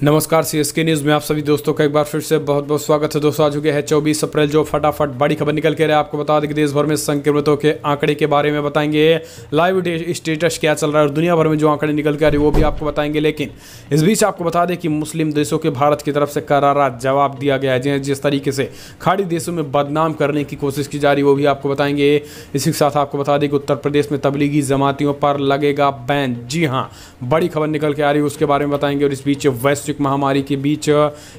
नमस्कार CSK news में आप सभी दोस्तों का एक बार फिर से बहुत बहुत स्वागत है। दोस्तों आज हो गया है 24 अप्रैल, जो फटाफट बड़ी खबर निकल के रहे। आपको बता दें कि देश भर में संक्रमितों के आंकड़े के बारे में बताएंगे, लाइव स्टेटस क्या चल रहा है और दुनिया भर में जो आंकड़े निकल के आ रहे हैं वो भी आपको बताएंगे। लेकिन इस बीच आपको बता दें कि मुस्लिम देशों के भारत की तरफ से करारा जवाब दिया गया है। जिस तरीके से खाड़ी देशों में बदनाम करने की कोशिश की जा रही है वो भी आपको बताएंगे। इसी के साथ आपको बता दें कि उत्तर प्रदेश में तबलीगी जमातियों पर लगेगा बैन। जी हाँ, बड़ी खबर निकल के आ रही है, उसके बारे में बताएंगे। और इस बीच वैश्विक महामारी के बीच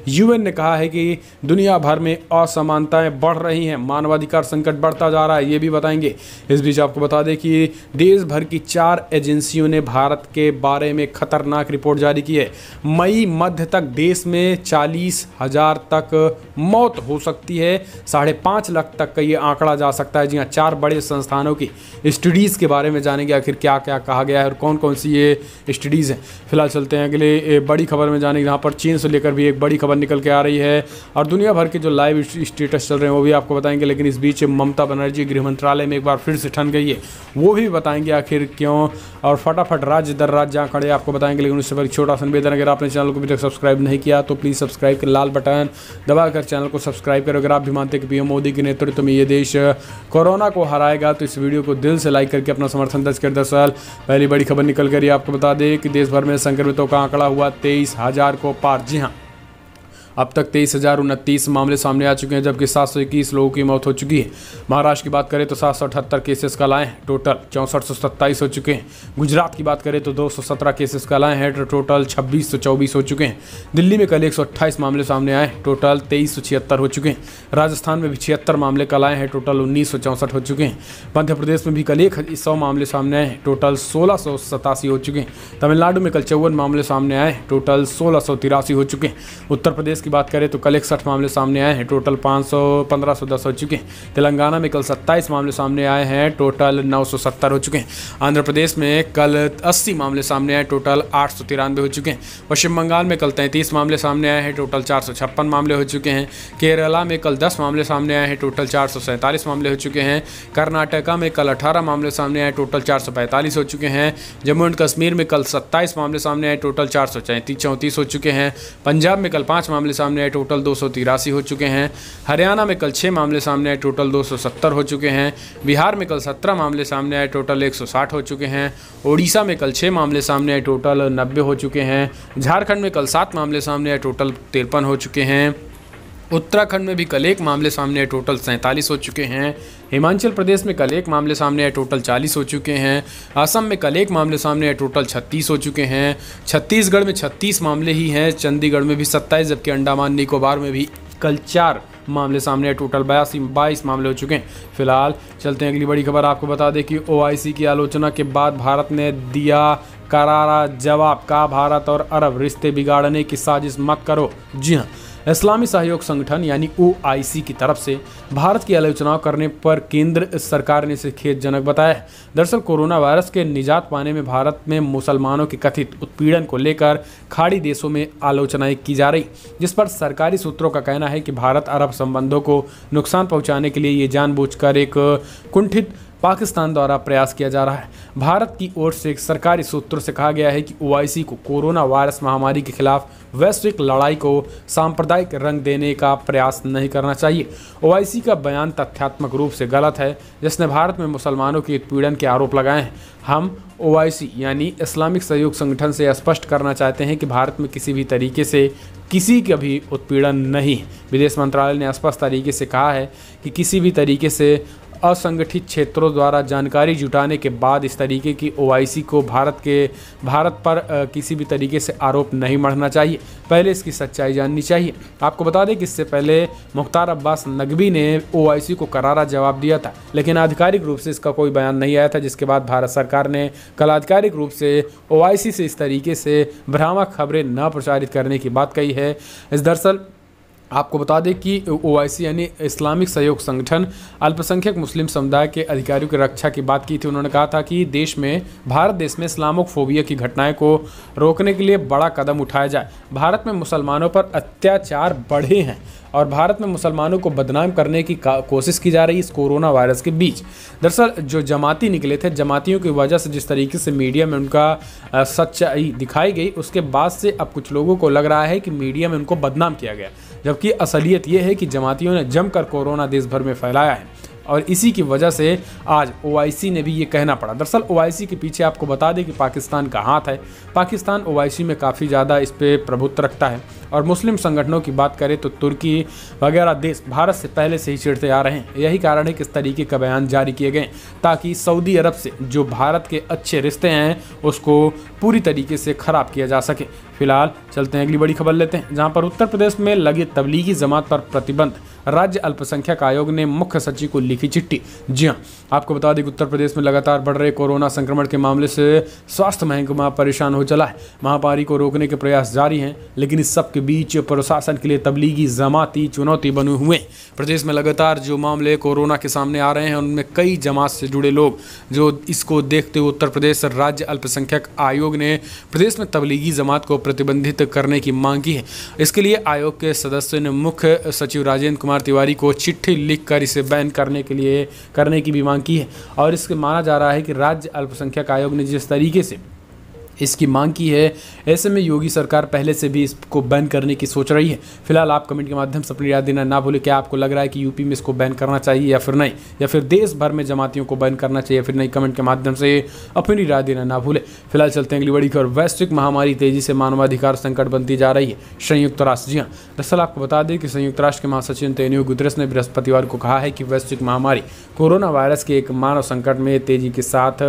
यूएन ने कहा है कि दुनिया भर में असमानताएं बढ़ रही हैं, मानवाधिकार संकट बढ़ता जा रहा है, ये भी बताएंगे। इस बीच आपको बता दें कि देश भर की 4 एजेंसियों ने भारत के बारे में खतरनाक रिपोर्ट जारी की है। मई मध्य तक देश में 40,000 तक मौत हो सकती है, 5.5 लाख तक का ये आंकड़ा जा सकता है। जी हाँ, 4 बड़े संस्थानों की स्टडीज़ के बारे में जानेंगे आखिर क्या क्या कहा गया है और कौन कौन सी ये स्टडीज़ हैं। फिलहाल चलते हैं अगले बड़ी खबर में जाने, यहाँ पर चीन से लेकर भी एक बड़ी खबर निकल के आ रही है और दुनिया भर के जो लाइव स्टेटस चल रहे हैं वो भी आपको बताएंगे। लेकिन इस बीच ममता बनर्जी गृह मंत्रालय में एक बार फिर से ठन गई है, वो भी बताएंगे आखिर क्यों। और फटाफट राज्य दर राज्य जहाँ खड़े आपको बताएंगे। लेकिन उससे पहले छोटा सा निवेदन, अगर आपने चैनल को अभी तक सब्सक्राइब नहीं किया तो प्लीज़ सब्सक्राइब कर लाल बटन दबाकर चैनल को सब्सक्राइब करो। अगर आप भी मानते हैं कि पीएम मोदी के नेतृत्व में ये देश कोरोना को हराएगा तो इस वीडियो को दिल से लाइक करके अपना समर्थन दर्ज कर। दरअसल पहली बड़ी खबर निकल कर आपको बता दें कि देश भर में संक्रमितों का आंकड़ा हुआ 23,000 को पार। जी हाँ, अब तक 23,029 मामले सामने आ चुके हैं, जबकि 721 लोगों की मौत हो चुकी है। महाराष्ट्र की बात करें तो 778 केसेस का लाए हैं, टोटल 6427 हो चुके हैं। गुजरात की बात करें तो 217 केसेस का लाए हैं, टोटल 2624 हो चुके हैं। दिल्ली में कल 128 मामले सामने आए, टोटल 2376 हो चुके हैं। राजस्थान में भी 76 मामले कल आए हैं, टोटल 1964 हो चुके हैं। मध्य प्रदेश में भी कल 100 मामले सामने आए, टोटल 1687 हो चुके हैं। तमिलनाडु में कल 54 मामले सामने आए, टोटल 1683 हो चुके हैं। उत्तर प्रदेश की बात करें तो कल 61 मामले सामने आए हैं, टोटल 1510 हो चुके हैं। तेलंगाना में कल 27 मामले सामने आए हैं, टोटल 970 हो चुके हैं। आंध्र प्रदेश में कल 80 मामले सामने आए, टोटल 893 हो चुके हैं। पश्चिम बंगाल में कल 33 मामले सामने आए हैं, टोटल 456 मामले हो चुके हैं। केरला में कल 10 मामले सामने आए हैं, टोटल 447 मामले हो चुके हैं। कर्नाटका में कल 18 मामले सामने आए, टोटल 445 हो चुके हैं। जम्मू एंड कश्मीर में कल 27 मामले सामने आए, टोटल 434 हो चुके हैं। पंजाब में कल 5 मामले सामने आए, टोटल 283 हो चुके हैं। हरियाणा में कल 6 मामले सामने आए, टोटल 270 हो चुके हैं। बिहार में कल 17 मामले सामने आए, टोटल 160 हो चुके हैं। ओडिशा में कल 6 मामले सामने आए, टोटल 90 हो चुके हैं। झारखंड में कल 7 मामले सामने आए, टोटल 53 हो चुके हैं। उत्तराखंड में भी कल 1 मामले सामने आए, टोटल 47 हो चुके हैं। हिमाचल प्रदेश में कल 1 मामले सामने आए, टोटल 40 हो चुके हैं। असम में कल 1 मामले सामने आए, टोटल 36 हो चुके हैं। छत्तीसगढ़ में 36 मामले ही हैं, चंडीगढ़ में भी 27, जबकि अंडमान निकोबार में भी कल 4 मामले सामने आए, टोटल 22 मामले हो चुके हैं। फिलहाल चलते हैं अगली बड़ी खबर। आपको बता दें कि OIC की आलोचना के बाद भारत ने दिया करारा जवाब, कहा भारत और अरब रिश्ते बिगाड़ने की साजिश मत करो। जी हाँ, इस्लामी सहयोग संगठन यानी OIC की तरफ से भारत की आलोचना करने पर केंद्र सरकार ने इसे खेदजनक बताया है। दरअसल कोरोना वायरस के निजात पाने में भारत में मुसलमानों के कथित उत्पीड़न को लेकर खाड़ी देशों में आलोचनाएं की जा रही, जिस पर सरकारी सूत्रों का कहना है कि भारत अरब संबंधों को नुकसान पहुंचाने के लिए ये जानबूझकर एक कुंठित पाकिस्तान द्वारा प्रयास किया जा रहा है। भारत की ओर से एक सरकारी सूत्रों से कहा गया है कि OIC को कोरोना वायरस महामारी के खिलाफ वैश्विक लड़ाई को सांप्रदायिक रंग देने का प्रयास नहीं करना चाहिए। OIC का बयान तथ्यात्मक रूप से गलत है, जिसने भारत में मुसलमानों के उत्पीड़न के आरोप लगाए हैं। हम OIC यानी इस्लामिक सहयोग संगठन से स्पष्ट करना चाहते हैं कि भारत में किसी भी तरीके से किसी का भी उत्पीड़न नहीं। विदेश मंत्रालय ने स्पष्ट तरीके से कहा है कि किसी भी तरीके से असंगठित क्षेत्रों द्वारा जानकारी जुटाने के बाद इस तरीके की OIC को भारत पर किसी भी तरीके से आरोप नहीं मढ़ना चाहिए, पहले इसकी सच्चाई जाननी चाहिए। आपको बता दें कि इससे पहले मुख्तार अब्बास नकवी ने OIC को करारा जवाब दिया था, लेकिन आधिकारिक रूप से इसका कोई बयान नहीं आया था, जिसके बाद भारत सरकार ने कल आधिकारिक रूप से OIC से इस तरीके से भ्रामक खबरें न प्रचारित करने की बात कही है। इस दरअसल आपको बता दें कि ओआईसी यानी इस्लामिक सहयोग संगठन अल्पसंख्यक मुस्लिम समुदाय के अधिकारियों की रक्षा की बात की थी। उन्होंने कहा था कि भारत देश में इस्लामोफोबिया की घटनाएं को रोकने के लिए बड़ा कदम उठाया जाए। भारत में मुसलमानों पर अत्याचार बढ़े हैं और भारत में मुसलमानों को बदनाम करने की कोशिश की जा रही है इस कोरोना वायरस के बीच। दरअसल जो जमाती निकले थे, जमातियों की वजह से जिस तरीके से मीडिया में उनका सच्चाई दिखाई गई, उसके बाद से अब कुछ लोगों को लग रहा है कि मीडिया में उनको बदनाम किया गया, जबकि असलियत ये है कि जमातियों ने जमकर कोरोना देश भर में फैलाया है और इसी की वजह से आज ओआईसी ने भी ये कहना पड़ा। दरअसल ओआईसी के पीछे आपको बता दें कि पाकिस्तान का हाथ है। पाकिस्तान ओआईसी में काफ़ी ज़्यादा इस पर प्रभुत्व रखता है और मुस्लिम संगठनों की बात करें तो तुर्की वगैरह देश भारत से पहले से ही चिढ़ते आ रहे हैं। यही कारण है कि इस तरीके का बयान जारी किए गए ताकि सऊदी अरब से जो भारत के अच्छे रिश्ते हैं उसको पूरी तरीके से ख़राब किया जा सके। फिलहाल चलते हैं अगली बड़ी खबर लेते हैं, जहां पर उत्तर प्रदेश में लगी तबलीगी जमात पर प्रतिबंध। राज्य अल्पसंख्यक आयोग ने मुख्य सचिव को लिखी चिट्ठी। जी हां, आपको बता दें कि उत्तर प्रदेश में लगातार बढ़ रहे कोरोना संक्रमण के मामले से स्वास्थ्य महकमा परेशान हो चला है। महामारी को रोकने के प्रयास जारी हैं, लेकिन इस सब के बीच प्रशासन के लिए तबलीगी जमाती चुनौती बने हुए। प्रदेश में लगातार जो मामले कोरोना के सामने आ रहे हैं उनमें कई जमात से जुड़े लोग, जो इसको देखते हुए उत्तर प्रदेश राज्य अल्पसंख्यक आयोग ने प्रदेश में तबलीगी जमात को प्रतिबंधित करने की मांग की है। इसके लिए आयोग के सदस्यों ने मुख्य सचिव राजेंद्र कुमार तिवारी को चिट्ठी लिखकर इसे बैन करने की भी मांग की है और इसके माना जा रहा है कि राज्य अल्पसंख्यक आयोग ने जिस तरीके से इसकी मांग की है, ऐसे में योगी सरकार पहले से भी इसको बैन करने की सोच रही है। फिलहाल आप कमेंट के माध्यम से अपनी राय देना ना भूलें। क्या आपको लग रहा है कि यूपी में इसको बैन करना चाहिए या फिर नहीं, या फिर देश भर में जमातियों को बैन करना चाहिए या फिर नहीं? कमेंट के माध्यम से अपनी राय देना ना भूलें। फिलहाल चलते हैं अगली बड़ी खबर। वैश्विक महामारी तेजी से मानवाधिकार संकट बनती जा रही है। संयुक्त राष्ट्र, जी हाँ, दरअसल आपको बता दें कि संयुक्त राष्ट्र के महासचिव एंटोनियो गुतेरेस ने बृहस्पतिवार को कहा है कि वैश्विक महामारी कोरोना वायरस के एक मानव संकट में तेजी के साथ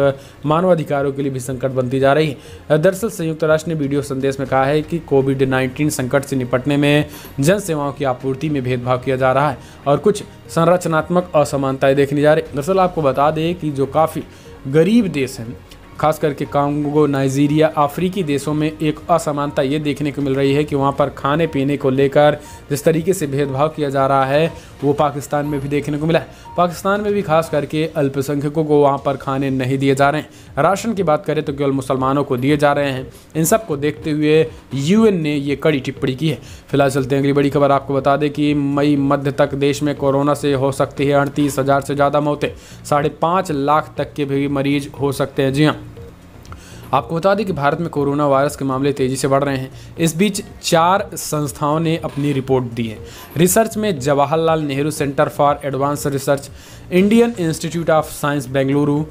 मानवाधिकारों के लिए भी संकट बनती जा रही है। दरअसल संयुक्त राष्ट्र ने वीडियो संदेश में कहा है कि कोविड-19 संकट से निपटने में जन सेवाओं की आपूर्ति में भेदभाव किया जा रहा है और कुछ संरचनात्मक असमानताएं देखी जा रही। दरअसल आपको बता दें कि जो काफ़ी गरीब देश हैं, खास करके कांगो, नाइजीरिया, अफ्रीकी देशों में एक असमानता ये देखने को मिल रही है कि वहाँ पर खाने पीने को लेकर जिस तरीके से भेदभाव किया जा रहा है वो पाकिस्तान में भी देखने को मिला है। पाकिस्तान में भी खास करके अल्पसंख्यकों को वहाँ पर खाने नहीं दिए जा रहे हैं। राशन की बात करें तो केवल मुसलमानों को दिए जा रहे हैं। इन सब को देखते हुए यूएन ने ये कड़ी टिप्पणी की है। फिलहाल चलते हैं अगली बड़ी खबर। आपको बता दें कि मई मध्य तक देश में कोरोना से हो सकती है 38,000 से ज़्यादा मौतें, 5.5 लाख तक के भी मरीज हो सकते हैं। जी हाँ, आपको बता दें कि भारत में कोरोना वायरस के मामले तेजी से बढ़ रहे हैं। इस बीच 4 संस्थाओं ने अपनी रिपोर्ट दी है। रिसर्च में Jawaharlal Nehru centre for advance research, Indian Institute of Science Bengaluru,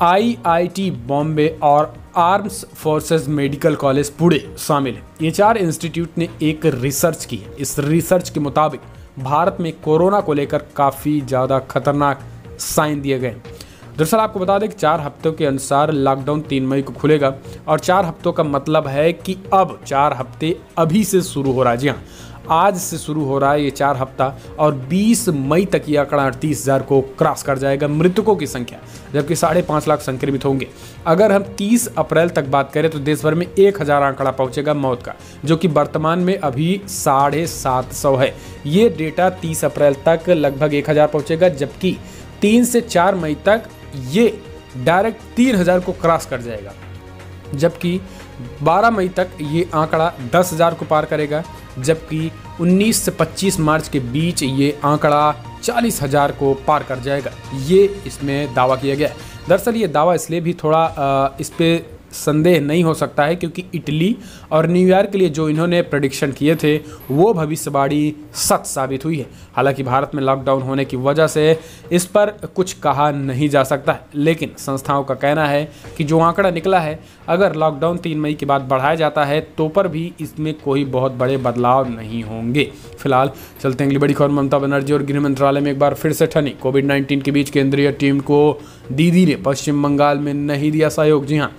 IIT Bombay और arms forces medical college Pune शामिल है। ये 4 इंस्टीट्यूट ने एक रिसर्च की है। इस रिसर्च के मुताबिक भारत में कोरोना को लेकर काफ़ी ज़्यादा खतरनाक साइन दिए गए। दरअसल आपको बता दें कि 4 हफ्तों के अनुसार लॉकडाउन 3 मई को खुलेगा और 4 हफ्तों का मतलब है कि अब 4 हफ्ते अभी से शुरू हो रहा है। जी हाँ, आज से शुरू हो रहा है ये 4 हफ्ता और 20 मई तक ये आंकड़ा 38,000 को क्रॉस कर जाएगा मृतकों की संख्या, जबकि 5.5 लाख संक्रमित होंगे। अगर हम 30 अप्रैल तक बात करें तो देश भर में 1,000 आंकड़ा पहुंचेगा मौत का, जो कि वर्तमान में अभी 750 है। ये डेटा 30 अप्रैल तक लगभग 1,000 पहुंचेगा, जबकि 3 से 4 मई तक ये डायरेक्ट 3,000 को क्रॉस कर जाएगा, जबकि 12 मई तक ये आंकड़ा 10,000 को पार करेगा, जबकि 19 से 25 मार्च के बीच ये आंकड़ा 40,000 को पार कर जाएगा। ये इसमें दावा किया गया है। दरअसल ये दावा इसलिए भी थोड़ा इस पे संदेह नहीं हो सकता है क्योंकि इटली और न्यूयॉर्क के लिए जो इन्होंने प्रेडिक्शन किए थे वो भविष्यवाणी सच साबित हुई है। हालांकि भारत में लॉकडाउन होने की वजह से इस पर कुछ कहा नहीं जा सकता है, लेकिन संस्थाओं का कहना है कि जो आंकड़ा निकला है, अगर लॉकडाउन 3 मई के बाद बढ़ाया जाता है तो पर भी इसमें कोई बहुत बड़े बदलाव नहीं होंगे। फिलहाल चलते हैं अगली बड़ी खबर। ममता बनर्जी और गृह मंत्रालय में एक बार फिर से ठनी। कोविड-19 के बीच केंद्रीय टीम को दीदी ने पश्चिम बंगाल में नहीं दिया सहयोग। जी हाँ,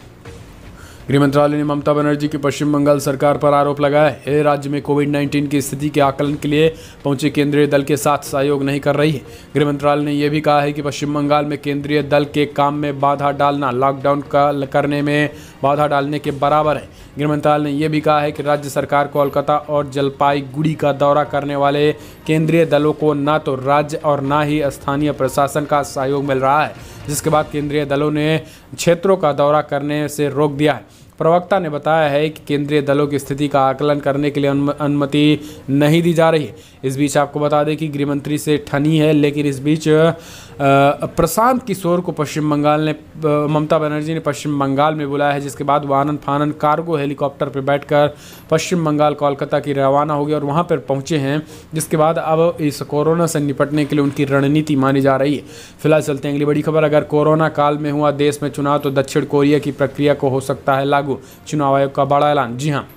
गृह मंत्रालय ने ममता बनर्जी की पश्चिम बंगाल सरकार पर आरोप लगाया है। राज्य में कोविड-19 की स्थिति के आकलन के लिए पहुंचे केंद्रीय दल के साथ सहयोग नहीं कर रही है। गृह मंत्रालय ने यह भी कहा है कि पश्चिम बंगाल में केंद्रीय दल के काम में बाधा डालना, लॉकडाउन करने में बाधा डालने के बराबर है। गृह मंत्रालय ने यह भी कहा है कि राज्य सरकार कोलकाता और जलपाईगुड़ी का दौरा करने वाले केंद्रीय दलों को न तो राज्य और न ही स्थानीय प्रशासन का सहयोग मिल रहा है, जिसके बाद केंद्रीय दलों ने क्षेत्रों का दौरा करने से रोक दिया है। प्रवक्ता ने बताया है कि केंद्रीय दलों की स्थिति का आकलन करने के लिए अनुमति नहीं दी जा रही है। इस बीच आपको बता दें कि गृह मंत्री से ठनी है, लेकिन इस बीच प्रशांत किशोर को पश्चिम बंगाल ने ममता बनर्जी ने पश्चिम बंगाल में बुलाया है, जिसके बाद वो आनंद फानन कार्गो हेलीकॉप्टर पर बैठकर पश्चिम बंगाल कोलकाता की रवाना हो गए और वहां पर पहुंचे हैं, जिसके बाद अब इस कोरोना से निपटने के लिए उनकी रणनीति मानी जा रही है। फिलहाल चलते हैं अगली बड़ी खबर। अगर कोरोना काल में हुआ देश में चुनाव तो दक्षिण कोरिया की प्रक्रिया को हो सकता है लागू, चुनाव आयोग का बड़ा ऐलान। जी हाँ,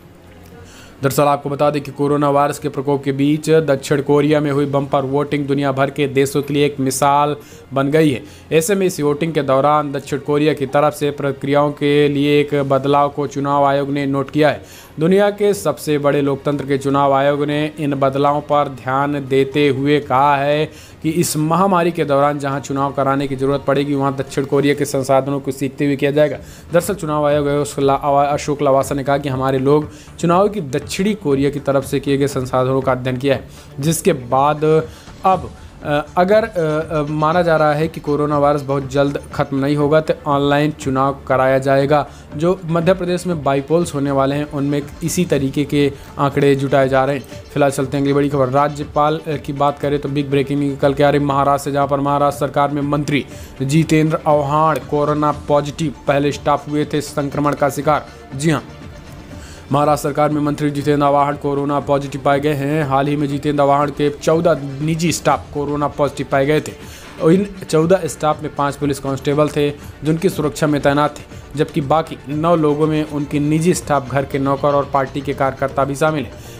दरअसल आपको बता दें कि कोरोना वायरस के प्रकोप के बीच दक्षिण कोरिया में हुई बम्पर वोटिंग दुनिया भर के देशों के लिए एक मिसाल बन गई है। ऐसे में इस वोटिंग के दौरान दक्षिण कोरिया की तरफ से प्रक्रियाओं के लिए एक बदलाव को चुनाव आयोग ने नोट किया है। दुनिया के सबसे बड़े लोकतंत्र के चुनाव आयोग ने इन बदलावों पर ध्यान देते हुए कहा है कि इस महामारी के दौरान जहां चुनाव कराने की जरूरत पड़ेगी वहां दक्षिण कोरिया के संसाधनों को सीखते हुए किया जाएगा। दरअसल चुनाव आयोग अशोक लवासा ने कहा कि हमारे लोग चुनाव की दक्षिणी कोरिया की तरफ से किए गए संसाधनों का अध्ययन किया है, जिसके बाद अब अगर माना जा रहा है कि कोरोना वायरस बहुत जल्द खत्म नहीं होगा तो ऑनलाइन चुनाव कराया जाएगा। जो मध्य प्रदेश में बाईपोल्स होने वाले हैं उनमें इसी तरीके के आंकड़े जुटाए जा रहे हैं। फिलहाल चलते हैं अगली बड़ी खबर। राज्यपाल की बात करें तो बिग ब्रेकिंग निकल के आ रही महाराष्ट्र से, जहां पर महाराष्ट्र सरकार में मंत्री जितेंद्र आव्हाड कोरोना पॉजिटिव पहले स्टाफ हुए थे संक्रमण का शिकार। जी हाँ, महाराष्ट्र सरकार में मंत्री जितेंद्र आव्हाड कोरोना पॉजिटिव पाए गए हैं। हाल ही में जितेंद्र आव्हाड के 14 निजी स्टाफ कोरोना पॉजिटिव पाए गए थे। इन 14 स्टाफ में 5 पुलिस कांस्टेबल थे जो उनकी सुरक्षा में तैनात थे, जबकि बाकी 9 लोगों में उनके निजी स्टाफ, घर के नौकर और पार्टी के कार्यकर्ता भी शामिल हैं।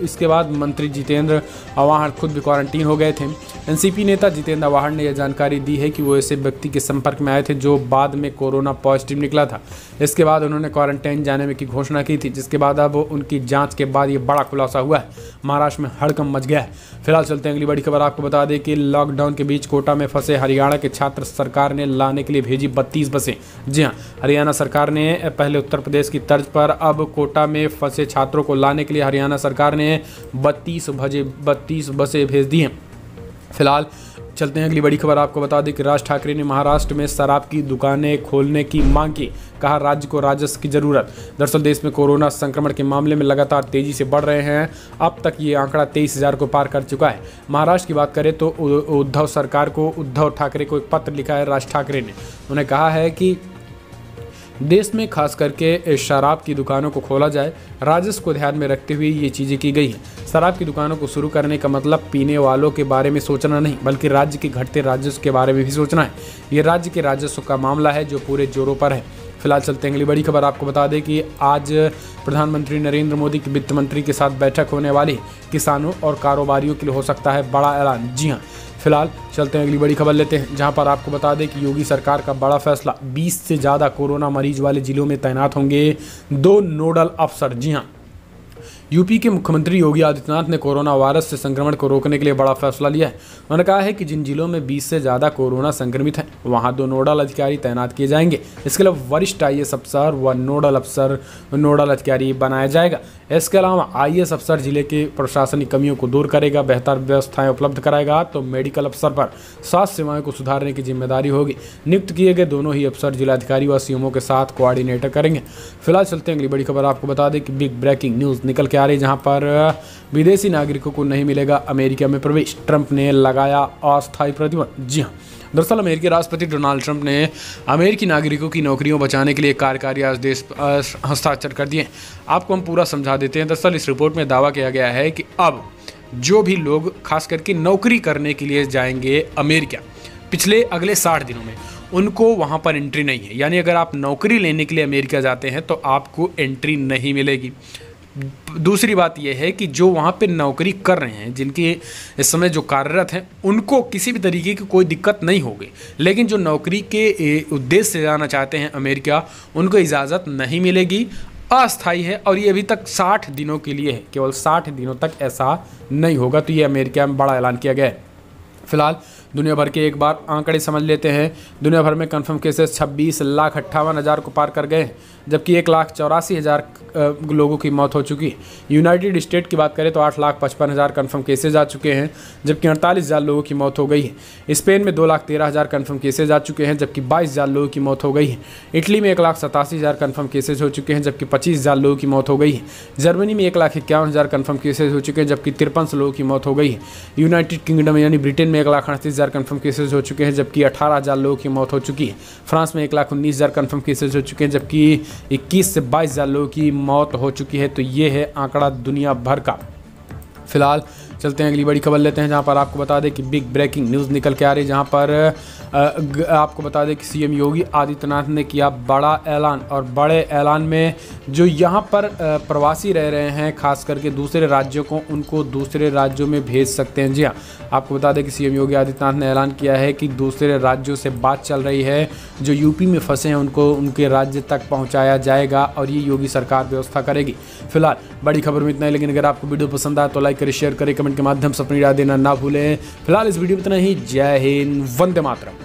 इसके बाद मंत्री जितेंद्र आव्हाड खुद भी क्वारंटीन हो गए थे। एनसीपी नेता जितेंद्र आव्हाड ने यह जानकारी दी है कि वो ऐसे व्यक्ति के संपर्क में आए थे जो बाद में कोरोना पॉजिटिव निकला था। इसके बाद उन्होंने क्वारंटाइन जाने में की घोषणा की थी, जिसके बाद अब उनकी जांच के बाद ये बड़ा खुलासा हुआ है। महाराष्ट्र में हड़कंप मच गया है। फिलहाल चलते हैं अगली बड़ी खबर। आपको बता दें कि लॉकडाउन के बीच कोटा में फंसे हरियाणा के छात्र सरकार ने लाने के लिए भेजी 32 बसें। जी हाँ, हरियाणा सरकार ने पहले उत्तर प्रदेश की तर्ज पर अब कोटा में फंसे छात्रों को लाने के लिए हरियाणा सरकार ने 32 बसें भेज दी हैं। फिलहाल चलते हैं अगली बड़ी खबर। आपको बता दें कि राज ठाकरे ने महाराष्ट्र में शराब की दुकानें खोलने की मांग की, कहा राज्य को राजस्व की जरूरत। दरअसल देश में कोरोना संक्रमण के मामले में लगातार तेजी से बढ़ रहे हैं। अब तक ये आंकड़ा 23,000 को पार कर चुका है। महाराष्ट्र की बात करें तो उद्धव ठाकरे को एक पत्र लिखा है राज ठाकरे ने। उन्होंने कहा है कि देश में खास करके शराब की दुकानों को खोला जाए, राजस्व को ध्यान में रखते हुए ये चीज़ें की गई हैं। शराब की दुकानों को शुरू करने का मतलब पीने वालों के बारे में सोचना नहीं, बल्कि राज्य के घटते राजस्व के बारे में भी सोचना है। ये राज्य के राजस्व का मामला है जो पूरे जोरों पर है। फिलहाल चलते हैं अगली बड़ी खबर। आपको बता दें कि आज प्रधानमंत्री नरेंद्र मोदी की वित्त मंत्री के साथ बैठक होने वाली, किसानों और कारोबारियों के लिए हो सकता है बड़ा ऐलान। जी हाँ, फिलहाल चलते हैं अगली बड़ी खबर लेते हैं, जहां पर आपको बता दें कि योगी सरकार का बड़ा फैसला, 20 से ज़्यादा कोरोना मरीज वाले जिलों में तैनात होंगे 2 नोडल अफसर। जी हाँ, यूपी के मुख्यमंत्री योगी आदित्यनाथ ने कोरोना वायरस से संक्रमण को रोकने के लिए बड़ा फैसला लिया है। उन्होंने कहा है कि जिन जिलों में 20 से ज़्यादा कोरोना संक्रमित हैं वहां 2 नोडल अधिकारी तैनात किए जाएंगे। इसके अलावा वरिष्ठ IAS अफसर व नोडल अधिकारी बनाया जाएगा। इसके अलावा IAS अफसर जिले के प्रशासनिक कमियों को दूर करेगा, बेहतर व्यवस्थाएं उपलब्ध कराएगा। तो मेडिकल अफसर पर स्वास्थ्य सेवाओं को सुधारने की जिम्मेदारी होगी। नियुक्त किए गए दोनों ही अफसर जिलाधिकारी व CMO के साथ कोऑर्डिनेटर करेंगे। फिलहाल चलते हैं अगली बड़ी खबर। आपको बता दें कि बिग ब्रेकिंग न्यूज़ निकल के आ रही, जहां पर विदेशी नागरिकों को नहीं मिलेगा अमेरिका में प्रवेश, ट्रंप ने लगाया अस्थायी प्रतिबंध। जी हाँ, दरअसल अमेरिकी राष्ट्रपति डोनाल्ड ट्रंप ने अमेरिकी नागरिकों की नौकरियों बचाने के लिए कार्यकारी आदेश हस्ताक्षर कर दिए। आपको हम पूरा समझा देते हैं। दरअसल इस रिपोर्ट में दावा किया गया है कि अब जो भी लोग खास करके नौकरी करने के लिए जाएंगे अमेरिका, पिछले अगले 60 दिनों में उनको वहाँ पर एंट्री नहीं है। यानी अगर आप नौकरी लेने के लिए अमेरिका जाते हैं तो आपको एंट्री नहीं मिलेगी। दूसरी बात यह है कि जो वहाँ पे नौकरी कर रहे हैं, जिनके इस समय जो कार्यरत हैं, उनको किसी भी तरीके की कोई दिक्कत नहीं होगी। लेकिन जो नौकरी के उद्देश्य से जाना चाहते हैं अमेरिका, उनको इजाज़त नहीं मिलेगी, अस्थायी है और ये अभी तक 60 दिनों के लिए है, केवल 60 दिनों तक ऐसा नहीं होगा। तो ये अमेरिका में बड़ा ऐलान किया गया है। फिलहाल दुनिया भर के एक बार आंकड़े समझ लेते हैं। दुनिया भर में कन्फर्म केसेस 26,58,000 को पार कर गए, जबकि 1,84,000 लोगों की मौत हो चुकी है। यूनाइटेड स्टेट की बात करें तो 8,55,000 कन्फर्म केसेज आ चुके हैं, जबकि 48,000 लोगों की मौत हो गई है। स्पेन में 2,13,000 कन्फर्म केसेज आ चुके हैं, जबकि 22,000 लोगों की मौत हो गई है। इटली में 1,87,000 कन्फर्म केसेज हो चुके हैं, जबकि 25,000 लोगों की मौत हो गई है। जर्मनी में 1,51,000 कन्फर्म केसेज हो चुके हैं, जबकि 53 लोगों की मौत हो गई है। यूनाइटेड किंगडम यानी ब्रिटेन में 1,38,000 कन्फर्म केसेज हो चुके हैं, जबकि 18,000 लोगों की मौत हो चुकी है। फ्रांस में 1,19,000 कन्फर्म केसेज हो चुके हैं, जबकि 21 से 22,000 लोगों की मौत हो चुकी है। तो ये है आंकड़ा दुनिया भर का। फिलहाल चलते हैं अगली बड़ी खबर लेते हैं, जहां पर आपको बता दें कि बिग ब्रेकिंग न्यूज़ निकल के आ रही है, जहां पर आपको बता दें कि सीएम योगी आदित्यनाथ ने किया बड़ा ऐलान। और बड़े ऐलान में जो यहां पर प्रवासी रह रहे हैं, खास करके दूसरे राज्यों को, उनको दूसरे राज्यों में भेज सकते हैं। जी हाँ, आपको बता दें कि सीएम योगी आदित्यनाथ ने ऐलान किया है कि दूसरे राज्यों से बात चल रही है, जो यूपी में फंसे हैं उनको उनके राज्य तक पहुँचाया जाएगा और ये योगी सरकार व्यवस्था करेगी। फिलहाल बड़ी खबर में इतना ही, लेकिन अगर आपको वीडियो पसंद आए तो लाइक करें, शेयर करें, कमेंट के माध्यम से अपनी राय देना ना भूलें। फिलहाल इस वीडियो में इतना ही। जय हिंद, वंदे मातरम।